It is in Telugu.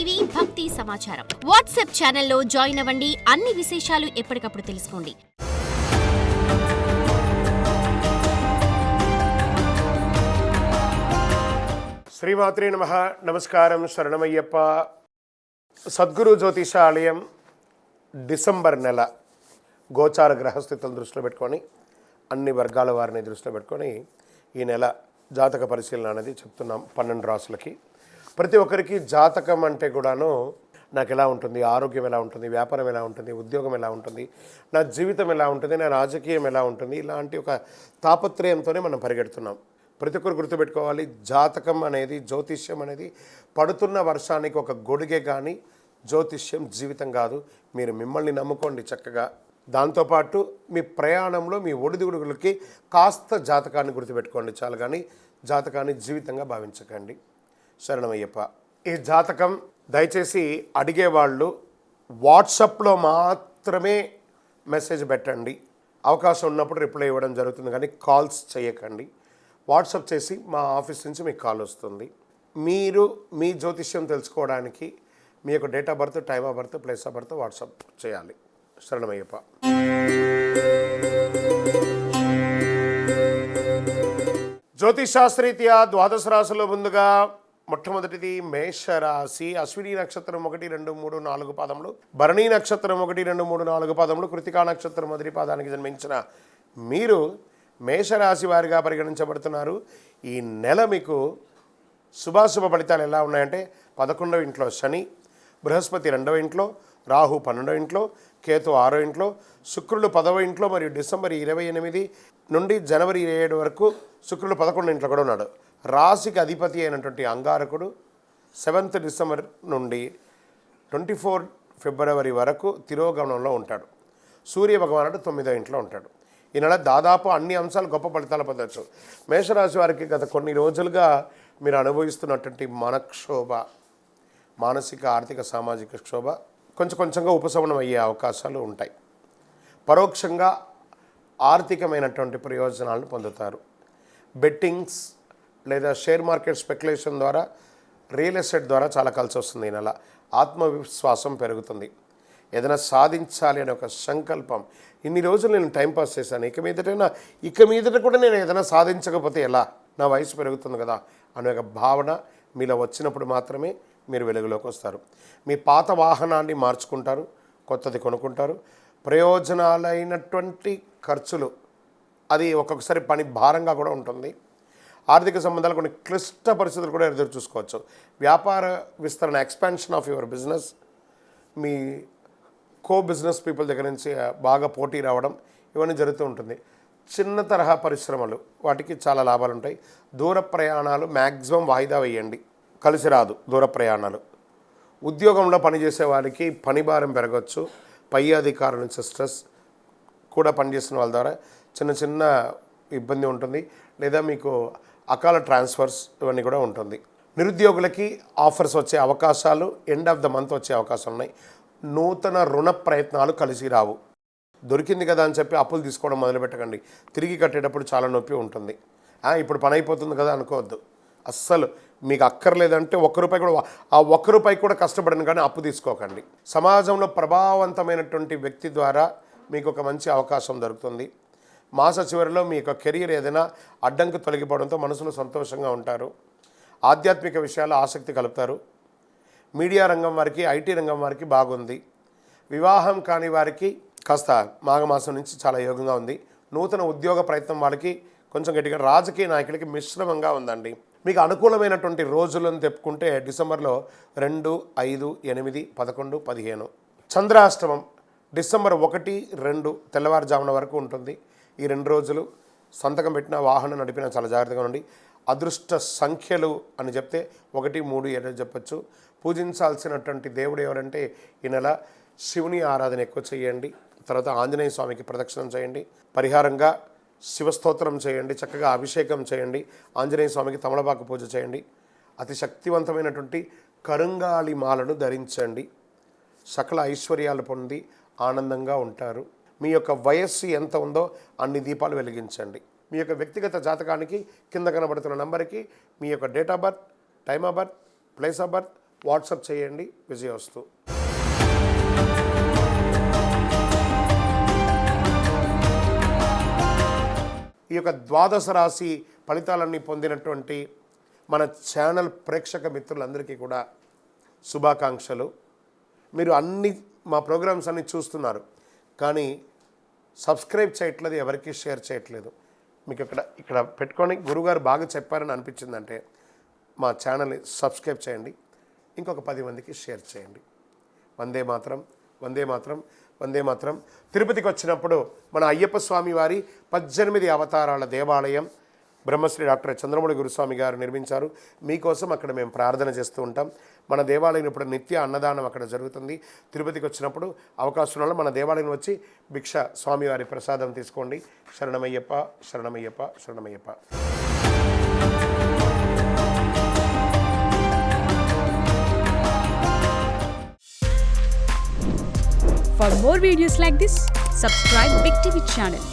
టీవీ భక్తి సమాచారం వాట్సాప్ ఛానల్లో జాయిన్ అవ్వండి. అన్ని విశేషాలు ఎప్పటికప్పుడు తెలుసుకోండి. శ్రీమాత్రే నమః. నమస్కారం. శరణమయ్యప్ప. సద్గురు జ్యోతిష ఆలయం డిసెంబర్ నెల గోచార గ్రహస్థితులను దృష్టిలో పెట్టుకొని అన్ని వర్గాల వారిని దృష్టిలో పెట్టుకొని ఈ నెల జాతక పరిశీలన అనేది చెప్తున్నాం. 12 రాసులకి ప్రతి ఒక్కరికి జాతకం అంటే కూడాను నాకు ఎలా ఉంటుంది, ఆరోగ్యం ఎలా ఉంటుంది, వ్యాపారం ఎలా ఉంటుంది, ఉద్యోగం ఎలా ఉంటుంది, నా జీవితం ఎలా ఉంటుంది, నా రాజకీయం ఎలా ఉంటుంది, ఇలాంటి ఒక తాపత్రయంతోనే మనం పరిగెడుతున్నాం. ప్రతి ఒక్కరు గుర్తుపెట్టుకోవాలి, జాతకం అనేది, జ్యోతిష్యం అనేది పడుతున్న వర్షానికి ఒక గొడుగే కానీ జ్యోతిష్యం జీవితం కాదు. మీరు మిమ్మల్ని నమ్ముకోండి చక్కగా. దాంతోపాటు మీ ప్రయాణంలో మీ ఒడిదుడుగులకి కాస్త జాతకాన్ని గుర్తుపెట్టుకోండి చాలు, కానీ జాతకాన్ని జీవితంగా భావించకండి. శరణమయ్యప్ప. ఈ జాతకం దయచేసి అడిగేవాళ్ళు వాట్సాప్లో మాత్రమే మెసేజ్ పెట్టండి. అవకాశం ఉన్నప్పుడు రిప్లై ఇవ్వడం జరుగుతుంది, కానీ కాల్స్ చేయకండి. వాట్సాప్ చేసి మా ఆఫీస్ నుంచి మీకు కాల్ వస్తుంది. మీరు మీ జ్యోతిష్యం తెలుసుకోవడానికి మీ యొక్క date of birth, time of birth, place of birth WhatsApp చేయాలి. శరణమయ్యప్ప. జ్యోతిషాస్త్రీత్యా ద్వాదశ రాశుల్లో ముందుగా మొట్టమొదటిది మేషరాశి. అశ్విని నక్షత్రం 1, 2, 3, 4 పాదములు, భరణీ నక్షత్రం 1, 2, 3, 4 పాదములు, కృతికా నక్షత్రం మొదటి పాదానికి జన్మించిన మీరు మేషరాశి వారిగా పరిగణించబడుతున్నారు. ఈ నెల మీకు శుభాశుభ ఫలితాలు ఎలా ఉన్నాయంటే 11వ ఇంట్లో శని, బృహస్పతి 2వ ఇంట్లో, రాహు 12వ ఇంట్లో, కేతు 6వ ఇంట్లో, శుక్రుడు 10వ ఇంట్లో, మరియు డిసెంబర్ 28 నుండి జనవరి 27 వరకు శుక్రుడు 11వ ఇంట్లో కూడా ఉన్నాడు. రాశికి అధిపతి అయినటువంటి అంగారకుడు 7th డిసెంబర్ నుండి 24 ఫిబ్రవరి వరకు తిరోగమనంలో ఉంటాడు. సూర్య భగవానుడు 9వ ఇంట్లో ఉంటాడు. ఈ నెల దాదాపు అన్ని అంశాలు గొప్ప ఫలితాలు పొందవచ్చు. మేషరాశి వారికి గత కొన్ని రోజులుగా మీరు అనుభవిస్తున్నటువంటి మనక్షోభ, మానసిక, ఆర్థిక, సామాజిక క్షోభ కొంచెంగా ఉపశమనం అయ్యే అవకాశాలు ఉంటాయి. పరోక్షంగా ఆర్థికమైనటువంటి ప్రయోజనాలను పొందుతారు. బెట్టింగ్స్ లేదా షేర్ మార్కెట్ స్పెక్యులేషన్ ద్వారా, రియల్ ఎస్టేట్ ద్వారా చాలా కలిసి వస్తుంది. ఈ నెల ఆత్మవిశ్వాసం పెరుగుతుంది. ఏదైనా సాధించాలి అనే ఒక సంకల్పం. ఇన్ని రోజులు నేను టైంపాస్ చేశాను, ఇక మీదట కూడా నేను ఏదైనా సాధించకపోతే ఎలా, నా వయసు పెరుగుతుంది కదా అనే ఒక భావన మీలో వచ్చినప్పుడు మాత్రమే మీరు వెలుగులోకి వస్తారు. మీ పాత వాహనాన్ని మార్చుకుంటారు, కొత్తది కొనుక్కుంటారు. ప్రయోజనాలైనటువంటి ఖర్చులు, అది ఒక్కొక్కసారి పని భారంగా కూడా ఉంటుంది. ఆర్థిక సంబంధాలు కొన్ని క్లిష్ట పరిస్థితులు కూడా ఎదురు చూసుకోవచ్చు. వ్యాపార విస్తరణ, expansion of your business, me co business people దగ్గర నుంచి బాగా పోటీ రావడం, ఇవన్నీ జరుగుతూ ఉంటుంది. చిన్న తరహా పరిశ్రమలు, వాటికి చాలా లాభాలు ఉంటాయి. దూర ప్రయాణాలు మ్యాక్సిమం వాయిదా వేయండి, కలిసి రాదు దూర ప్రయాణాలు. ఉద్యోగంలో పనిచేసే వారికి పని భారం పెరగవచ్చు. పై అధికారుల నుంచి స్ట్రెస్ కూడా, పనిచేసిన వాళ్ళ ద్వారా చిన్న ఇబ్బంది ఉంటుంది, లేదా మీకు అకాల ట్రాన్స్ఫర్స్ ఇవన్నీ కూడా ఉంటుంది. నిరుద్యోగులకి ఆఫర్స్ వచ్చే అవకాశాలు, ఎండ్ ఆఫ్ ద మంత్ వచ్చే అవకాశాలు ఉన్నాయి. నూతన రుణ ప్రయత్నాలు కలిసి రావు. దొరికింది కదా అని చెప్పి అప్పులు తీసుకోవడం మొదలుపెట్టకండి. తిరిగి కట్టేటప్పుడు చాలా నొప్పి ఉంటుంది. ఇప్పుడు పని అయిపోతుంది కదా అనుకోవద్దు. అస్సలు మీకు అక్కర్లేదంటే ₹1 కూడా, ఆ ₹1 కూడా కష్టపడను, కానీ అప్పు తీసుకోకండి. సమాజంలో ప్రభావవంతమైనటువంటి వ్యక్తి ద్వారా మీకు ఒక మంచి అవకాశం దొరుకుతుంది. మాస చివరిలో మీ యొక్క కెరీర్ ఏదైనా అడ్డంకి తొలగిపోవడంతో మనసులో సంతోషంగా ఉంటారు. ఆధ్యాత్మిక విషయాలు ఆసక్తి కలుపుతారు. మీడియా రంగం వారికి, ఐటీ రంగం వారికి బాగుంది. వివాహం కాని వారికి కాస్త మాఘమాసం నుంచి చాలా యోగంగా ఉంది. నూతన ఉద్యోగ ప్రయత్నం వాళ్ళకి కొంచెం గట్టిగా, రాజకీయ నాయకులకి మిశ్రమంగా ఉందండి. మీకు అనుకూలమైనటువంటి రోజులను తెప్పుకుంటే డిసెంబర్లో 2, 5, 8, 11, 15. చంద్రాష్టమం డిసెంబర్ 1, 2 తెల్లవారుజామున వరకు ఉంటుంది. ఈ 2 రోజులు సంతకం పెట్టిన, వాహనం నడిపినా చాలా జాగ్రత్తగా ఉండి. అదృష్ట సంఖ్యలు అని చెప్తే 1, 3, 7 చెప్పచ్చు. పూజించాల్సినటువంటి దేవుడు ఎవరంటే ఈ నెల శివుని ఆరాధన ఎక్కువ చేయండి. తర్వాత ఆంజనేయ స్వామికి ప్రదక్షిణం చేయండి. పరిహారంగా శివస్తోత్రం చేయండి, చక్కగా అభిషేకం చేయండి. ఆంజనేయ స్వామికి తమలపాకు పూజ చేయండి. అతి శక్తివంతమైనటువంటి కరుంగాళి మాలను ధరించండి. సకల ఐశ్వర్యాలు పొంది ఆనందంగా ఉంటారు. మీ యొక్క వయస్సు ఎంత ఉందో అన్ని దీపాలు వెలిగించండి. మీ యొక్క వ్యక్తిగత జాతకానికి కింద కనబడుతున్న నంబర్కి మీ యొక్క date of birth, time of birth, place of birth, WhatsApp చేయండి. విజయోస్తు. ఈ యొక్క ద్వాదశ రాశి ఫలితాలన్నీ పొందినటువంటి మన ఛానల్ ప్రేక్షక మిత్రులందరికీ కూడా శుభాకాంక్షలు. మీరు మా ప్రోగ్రామ్స్ అన్నీ చూస్తున్నారు, కానీ సబ్స్క్రైబ్ చేయట్లేదు, ఎవరికి షేర్ చేయట్లేదు. మీకు ఇక్కడ పెట్టుకొని గురుగారు బాగా చెప్పారని అనిపించిందంటే మా ఛానల్ని సబ్స్క్రైబ్ చేయండి, ఇంకొక 10 మందికి షేర్ చేయండి. వందే మాత్రం, వందే మాత్రం, వందే మాత్రం. తిరుపతికి వచ్చినప్పుడు మన అయ్యప్ప స్వామి వారి 18 అవతారాల దేవాలయం బ్రహ్మశ్రీ డాక్టర్ చంద్రమౌళి గురుస్వామి గారు నిర్మించారు. మీకోసం అక్కడ మేము ప్రార్థన చేస్తూ ఉంటాం. మన దేవాలయం ఇప్పుడు నిత్య అన్నదానం అక్కడ జరుగుతుంది. తిరుపతికి వచ్చినప్పుడు అవకాశం వల్ల మన దేవాలయం వచ్చి భిక్ష స్వామివారి ప్రసాదం తీసుకోండి. శరణమయ్యప్ప, శరణమయ్యప్ప, శరణమయ్యప్ప. For more videos like this, subscribe Big TV channel.